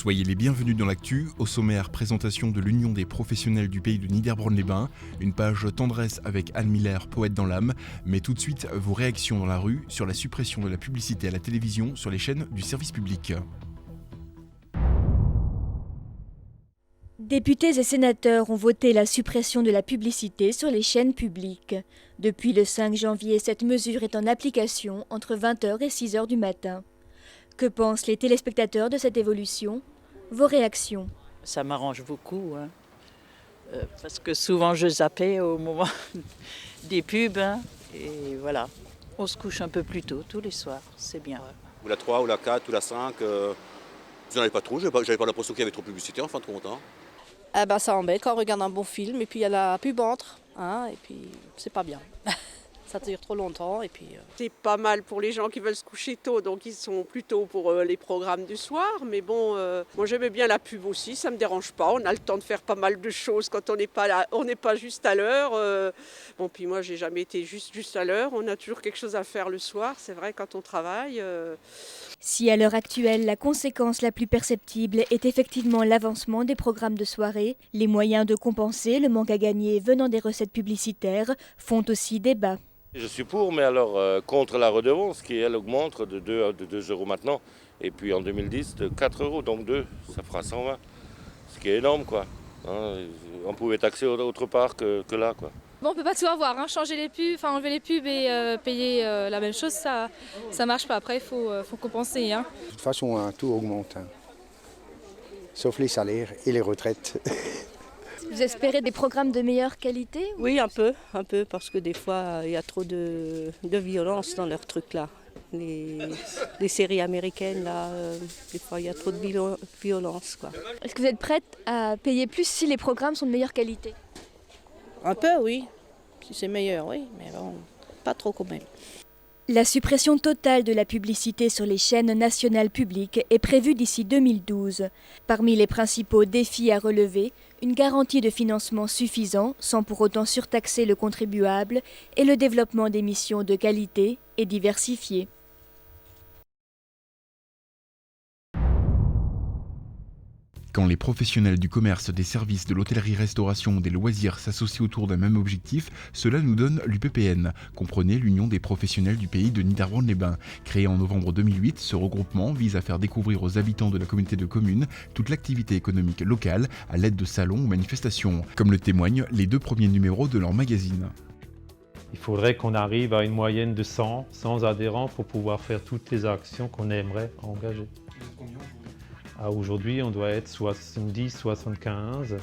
Soyez les bienvenus dans l'actu. Au sommaire, présentation de l'Union des professionnels du pays de Niederbronn-les-Bains, une page tendresse avec Anne Miller, poète dans l'âme, mais tout de suite vos réactions dans la rue sur la suppression de la publicité à la télévision sur les chaînes du service public. Députés et sénateurs ont voté la suppression de la publicité sur les chaînes publiques. Depuis le 5 janvier, cette mesure est en application entre 20h et 6h du matin. Que pensent les téléspectateurs de cette évolution? Vos réactions? Ça m'arrange beaucoup, parce que souvent je zappais au moment des pubs, et voilà. On se couche un peu plus tôt tous les soirs, c'est bien. Ou la 3, ou la 4, ou la 5, j'en avais pas trop, j'avais pas l'impression qu'il y avait trop de publicité en fin de compte. Ça embête quand on regarde un bon film et puis il y a la pub entre, et puis c'est pas bien. Ça dure trop longtemps et puis... C'est pas mal pour les gens qui veulent se coucher tôt, donc ils sont plutôt pour les programmes du soir. Mais bon, moi j'aimais bien la pub aussi, ça me dérange pas. On a le temps de faire pas mal de choses quand on n'est pas là, on n'est pas juste à l'heure. Bon, puis moi j'ai jamais été juste à l'heure. On a toujours quelque chose à faire le soir, c'est vrai, quand on travaille. Si à l'heure actuelle, la conséquence la plus perceptible est effectivement l'avancement des programmes de soirée, les moyens de compenser le manque à gagner venant des recettes publicitaires font aussi débat. Je suis pour, mais alors contre la redevance qui, elle, augmente de 2 euros maintenant. Et puis en 2010, de 4 euros, donc 2, ça fera 120. Ce qui est énorme, quoi. On pouvait taxer autre part que là, quoi. Bon, on peut pas tout avoir, changer les pubs, enlever les pubs et payer la même chose, ça marche pas. Après, il faut compenser. De toute façon, tout augmente, sauf les salaires et les retraites. Vous espérez des programmes de meilleure qualité? Oui, un peu, parce que des fois, il y a trop de violence dans leurs trucs là. Les séries américaines, là, des fois, il y a trop de violence, quoi. Est-ce que vous êtes prête à payer plus si les programmes sont de meilleure qualité? Un peu, oui. Si c'est meilleur, oui, mais bon, pas trop quand même. La suppression totale de la publicité sur les chaînes nationales publiques est prévue d'ici 2012. Parmi les principaux défis à relever, une garantie de financement suffisant, sans pour autant surtaxer le contribuable, et le développement d'émissions de qualité et diversifiées. Quand les professionnels du commerce, des services, de l'hôtellerie-restauration, des loisirs s'associent autour d'un même objectif, cela nous donne l'UPPN, comprenez l'Union des professionnels du pays de Niederbronn-les-Bains. Créé en novembre 2008, ce regroupement vise à faire découvrir aux habitants de la communauté de communes toute l'activité économique locale à l'aide de salons ou manifestations, comme le témoignent les 2 premiers numéros de leur magazine. Il faudrait qu'on arrive à une moyenne de 100 adhérents pour pouvoir faire toutes les actions qu'on aimerait engager. Aujourd'hui, on doit être 70, 75,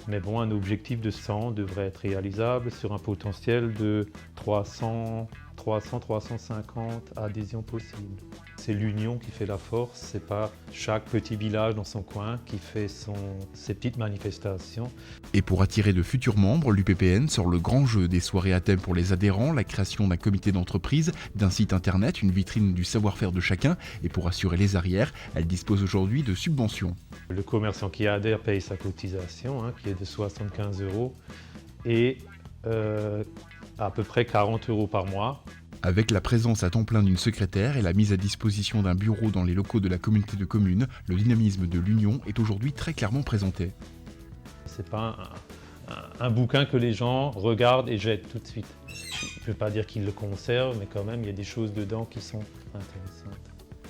mais bon, un objectif de 100 devrait être réalisable sur un potentiel de 300, 350 adhésions possibles. C'est l'union qui fait la force, c'est pas chaque petit village dans son coin qui fait ses petites manifestations. Et pour attirer de futurs membres, l'UPPN sort le grand jeu des soirées à thème pour les adhérents, la création d'un comité d'entreprise, d'un site internet, une vitrine du savoir-faire de chacun, et pour assurer les arrières, elle dispose aujourd'hui de subventions. Le commerçant qui adhère paye sa cotisation, qui est de 75 € et à peu près 40 € par mois. Avec la présence à temps plein d'une secrétaire et la mise à disposition d'un bureau dans les locaux de la communauté de communes, le dynamisme de l'Union est aujourd'hui très clairement présenté. C'est pas un bouquin que les gens regardent et jettent tout de suite. Je ne veux pas dire qu'ils le conservent, mais quand même, il y a des choses dedans qui sont intéressantes.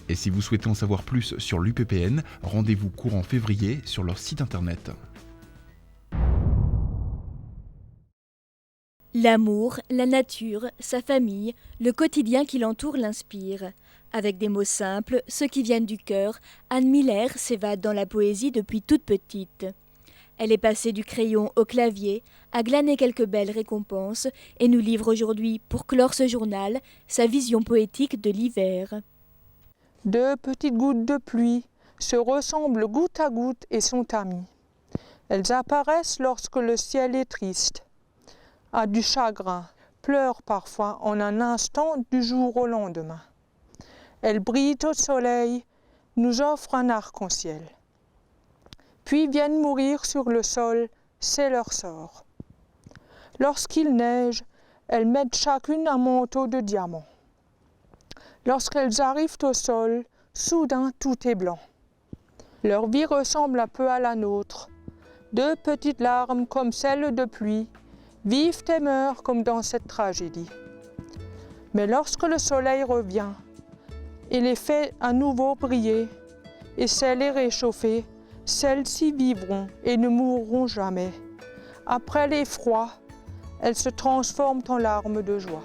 Et si vous souhaitez en savoir plus sur l'UPPN, rendez-vous courant février sur leur site internet. L'amour, la nature, sa famille, le quotidien qui l'entoure l'inspire. Avec des mots simples, ceux qui viennent du cœur, Anne Miller s'évade dans la poésie depuis toute petite. Elle est passée du crayon au clavier, a glané quelques belles récompenses et nous livre aujourd'hui, pour clore ce journal, sa vision poétique de l'hiver. 2 petites gouttes de pluie se ressemblent goutte à goutte et sont amies. Elles apparaissent lorsque le ciel est triste, a du chagrin, pleure parfois en un instant du jour au lendemain. Elles brillent au soleil, nous offrent un arc-en-ciel. Puis viennent mourir sur le sol, c'est leur sort. Lorsqu'il neige, elles mettent chacune un manteau de diamants. Lorsqu'elles arrivent au sol, soudain tout est blanc. Leur vie ressemble un peu à la nôtre. 2 petites larmes comme celles de pluie vivent et meurent comme dans cette tragédie. Mais lorsque le soleil revient et les fait à nouveau briller et sait les réchauffer, celles-ci vivront et ne mourront jamais. Après l'effroi, elles se transforment en larmes de joie.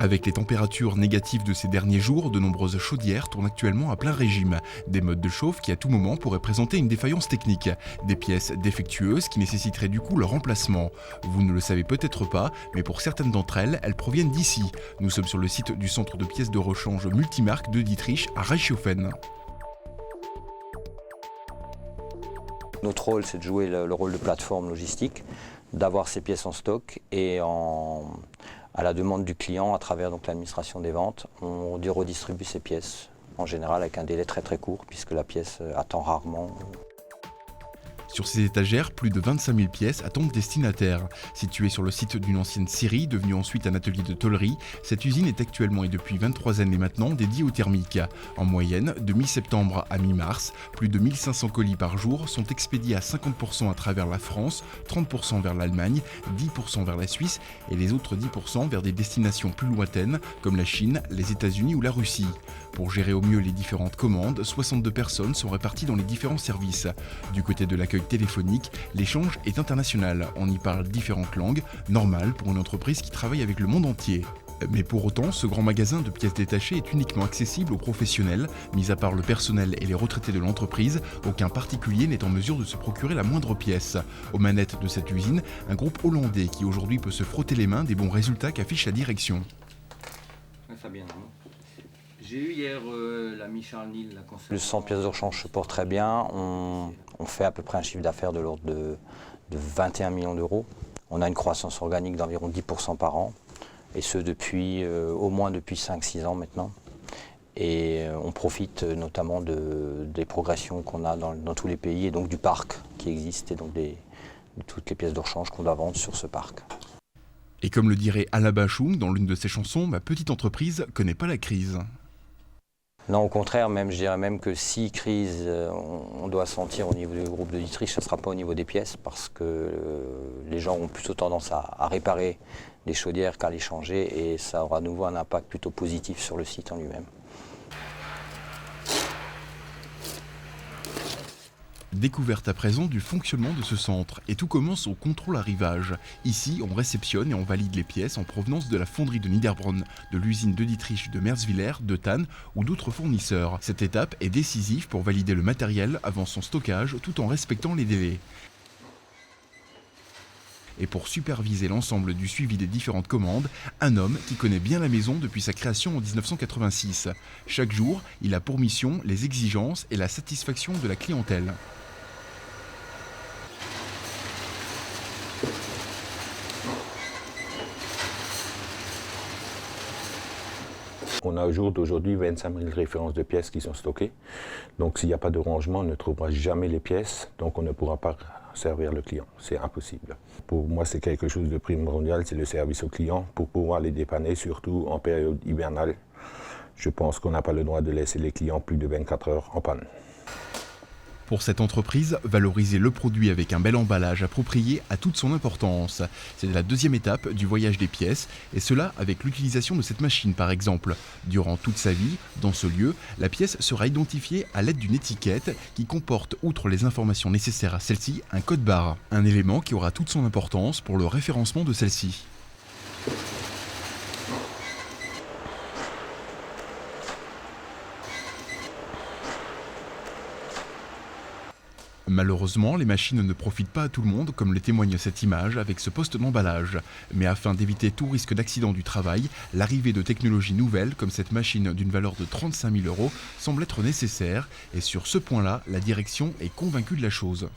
Avec les températures négatives de ces derniers jours, de nombreuses chaudières tournent actuellement à plein régime. Des modes de chauffe qui à tout moment pourraient présenter une défaillance technique. Des pièces défectueuses qui nécessiteraient du coup leur remplacement. Vous ne le savez peut-être pas, mais pour certaines d'entre elles, elles proviennent d'ici. Nous sommes sur le site du centre de pièces de rechange multimarque de Dietrich à Reichshofen. Notre rôle, c'est de jouer le rôle de plateforme logistique, d'avoir ces pièces en stock et à la demande du client, à travers l'administration des ventes, on redistribue ces pièces, en général avec un délai très très court, puisque la pièce attend rarement. Sur ces étagères, plus de 25 000 pièces attendent destinataires. Située sur le site d'une ancienne scierie, devenue ensuite un atelier de tôlerie, cette usine est actuellement et depuis 23 années maintenant dédiée au thermique. En moyenne, de mi-septembre à mi-mars, plus de 1500 colis par jour sont expédiés à 50% à travers la France, 30% vers l'Allemagne, 10% vers la Suisse et les autres 10% vers des destinations plus lointaines comme la Chine, les États-Unis ou la Russie. Pour gérer au mieux les différentes commandes, 62 personnes sont réparties dans les différents services. Du côté de l'accueil téléphonique, l'échange est international. On y parle différentes langues, normal pour une entreprise qui travaille avec le monde entier. Mais pour autant, ce grand magasin de pièces détachées est uniquement accessible aux professionnels. Mis à part le personnel et les retraités de l'entreprise, aucun particulier n'est en mesure de se procurer la moindre pièce. Aux manettes de cette usine, un groupe hollandais qui aujourd'hui peut se frotter les mains des bons résultats qu'affiche la direction. Fabien, j'ai eu hier l'ami Charles Nil. Le centre pièces de rechange se porte très bien. On fait à peu près un chiffre d'affaires de l'ordre de 21 millions d'euros. On a une croissance organique d'environ 10% par an. Et ce depuis au moins depuis 5-6 ans maintenant. Et on profite notamment des progressions qu'on a dans tous les pays et donc du parc qui existe et donc de toutes les pièces de rechange qu'on doit vendre sur ce parc. Et comme le dirait Alain Bachung dans l'une de ses chansons, ma petite entreprise connaît pas la crise. Non, au contraire, je dirais même que si crise on doit sentir au niveau du groupe de Dietrich, ça ne sera pas au niveau des pièces parce que les gens ont plutôt tendance à réparer les chaudières qu'à les changer et ça aura à nouveau un impact plutôt positif sur le site en lui-même. Découverte à présent du fonctionnement de ce centre et tout commence au contrôle arrivage. Ici, on réceptionne et on valide les pièces en provenance de la fonderie de Niederbronn, de l'usine de Dietrich de Merswiller, de Thann ou d'autres fournisseurs. Cette étape est décisive pour valider le matériel avant son stockage tout en respectant les délais. Et pour superviser l'ensemble du suivi des différentes commandes, un homme qui connaît bien la maison depuis sa création en 1986. Chaque jour, il a pour mission les exigences et la satisfaction de la clientèle. On a au jour d'aujourd'hui 25 000 références de pièces qui sont stockées. Donc s'il n'y a pas de rangement, on ne trouvera jamais les pièces, donc on ne pourra pas servir le client. C'est impossible. Pour moi, c'est quelque chose de primordial, c'est le service au client pour pouvoir les dépanner, surtout en période hivernale. Je pense qu'on n'a pas le droit de laisser les clients plus de 24 heures en panne. Pour cette entreprise, valoriser le produit avec un bel emballage approprié a toute son importance. C'est la deuxième étape du voyage des pièces, et cela avec l'utilisation de cette machine par exemple. Durant toute sa vie, dans ce lieu, la pièce sera identifiée à l'aide d'une étiquette qui comporte, outre les informations nécessaires à celle-ci, un code barre. Un élément qui aura toute son importance pour le référencement de celle-ci. Malheureusement, les machines ne profitent pas à tout le monde, comme le témoigne cette image avec ce poste d'emballage. Mais afin d'éviter tout risque d'accident du travail, l'arrivée de technologies nouvelles, comme cette machine d'une valeur de 35 000 €, semble être nécessaire. Et sur ce point-là, la direction est convaincue de la chose.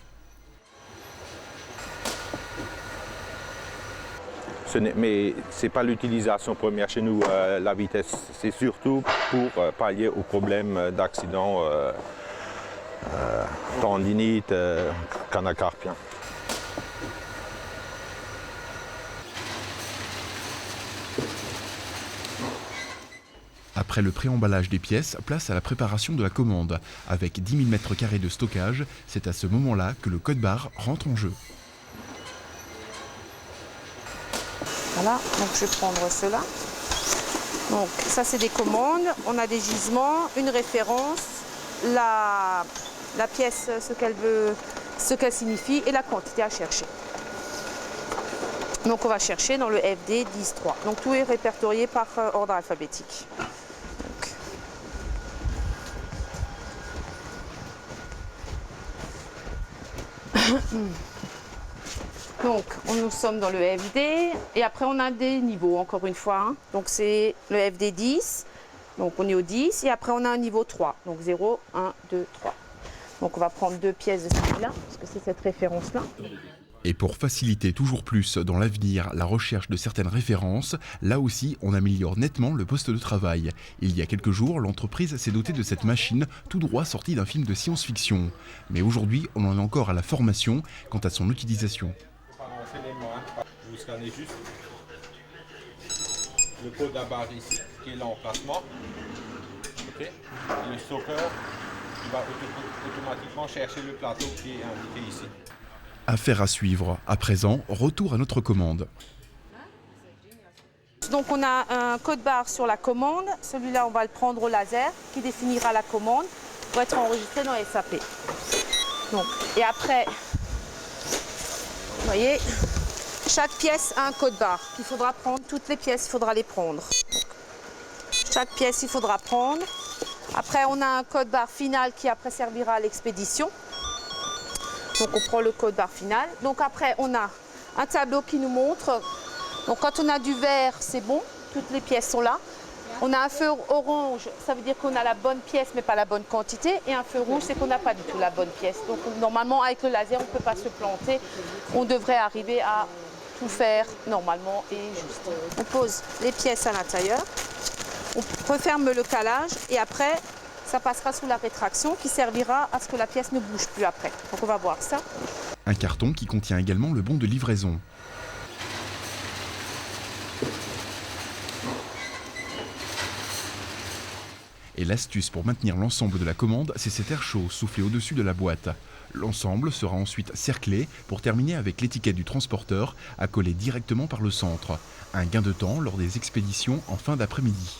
Mais ce n'est pas l'utilisation première chez nous, la vitesse. C'est surtout pour pallier aux problèmes d'accident. Tendinite, canal carpien. Après le pré-emballage des pièces, place à la préparation de la commande. Avec 10 000 m² de stockage, c'est à ce moment-là que le code barre rentre en jeu. Voilà, donc je vais prendre cela. Donc ça c'est des commandes, on a des gisements, une référence, la pièce, ce qu'elle veut, ce qu'elle signifie et la quantité à chercher. Donc on va chercher dans le FD 10.3. Donc tout est répertorié par ordre alphabétique. Donc nous sommes dans le FD et après on a des niveaux encore une fois. Hein. Donc c'est le FD 10. Donc on est au 10 et après on a un niveau 3. Donc 0, 1, 2, 3. Donc on va prendre 2 pièces de celui-là, parce que c'est cette référence-là. Et pour faciliter toujours plus dans l'avenir la recherche de certaines références, là aussi on améliore nettement le poste de travail. Il y a quelques jours, l'entreprise s'est dotée de cette machine tout droit sortie d'un film de science-fiction. Mais aujourd'hui, on en est encore à la formation quant à son utilisation. Vous scannez juste le code à barre ici, qui est l'emplacement. Okay. Le stocker va automatiquement chercher le plateau qui est indiqué ici. Affaire à suivre. À présent, retour à notre commande. Donc on a un code barre sur la commande. Celui-là, on va le prendre au laser qui définira la commande pour être enregistré dans SAP. Donc, et après, vous voyez, chaque pièce a un code barre qu'il faudra prendre. Toutes les pièces, il faudra les prendre. Donc, chaque pièce, il faudra prendre. Après, on a un code barre final qui après servira à l'expédition. Donc, on prend le code barre final. Donc, après, on a un tableau qui nous montre. Donc, quand on a du vert, c'est bon. Toutes les pièces sont là. On a un feu orange, ça veut dire qu'on a la bonne pièce, mais pas la bonne quantité. Et un feu rouge, c'est qu'on n'a pas du tout la bonne pièce. Donc, normalement, avec le laser, on ne peut pas se planter. On devrait arriver à tout faire normalement et juste. On pose les pièces à l'intérieur. On referme le calage et après, ça passera sous la rétraction qui servira à ce que la pièce ne bouge plus après. Donc on va voir ça. Un carton qui contient également le bon de livraison. Et l'astuce pour maintenir l'ensemble de la commande, c'est cet air chaud soufflé au-dessus de la boîte. L'ensemble sera ensuite cerclé pour terminer avec l'étiquette du transporteur à coller directement par le centre. Un gain de temps lors des expéditions en fin d'après-midi.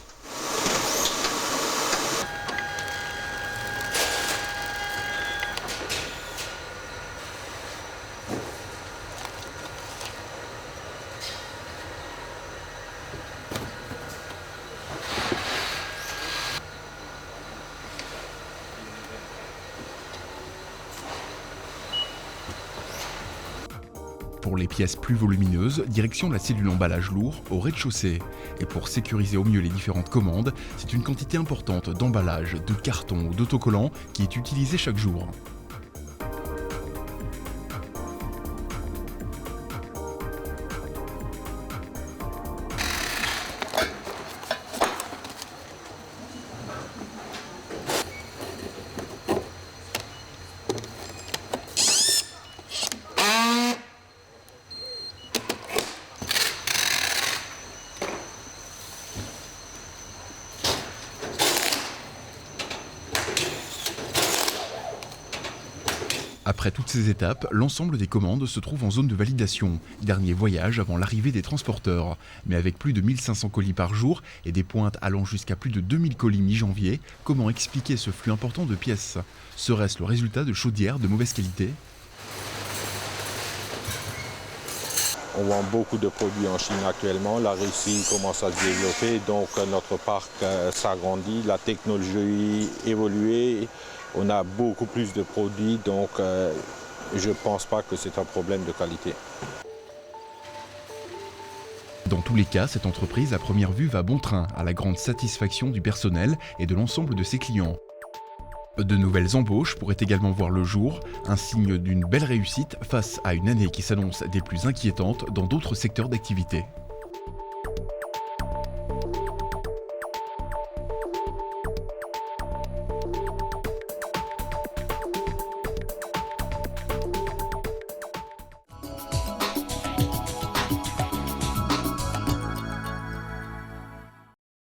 Pour les pièces plus volumineuses, direction la cellule emballage lourd au rez-de-chaussée. Et pour sécuriser au mieux les différentes commandes, c'est une quantité importante d'emballage, de carton ou d'autocollants qui est utilisée chaque jour. Après toutes ces étapes, l'ensemble des commandes se trouve en zone de validation, dernier voyage avant l'arrivée des transporteurs. Mais avec plus de 1500 colis par jour et des pointes allant jusqu'à plus de 2000 colis mi-janvier, comment expliquer ce flux important de pièces? Serait-ce le résultat de chaudières de mauvaise qualité? On vend beaucoup de produits en Chine actuellement. La Russie commence à se développer, donc notre parc s'agrandit, la technologie évolue. On a beaucoup plus de produits, donc je ne pense pas que c'est un problème de qualité. Dans tous les cas, cette entreprise à première vue va bon train, à la grande satisfaction du personnel et de l'ensemble de ses clients. De nouvelles embauches pourraient également voir le jour, un signe d'une belle réussite face à une année qui s'annonce des plus inquiétantes dans d'autres secteurs d'activité.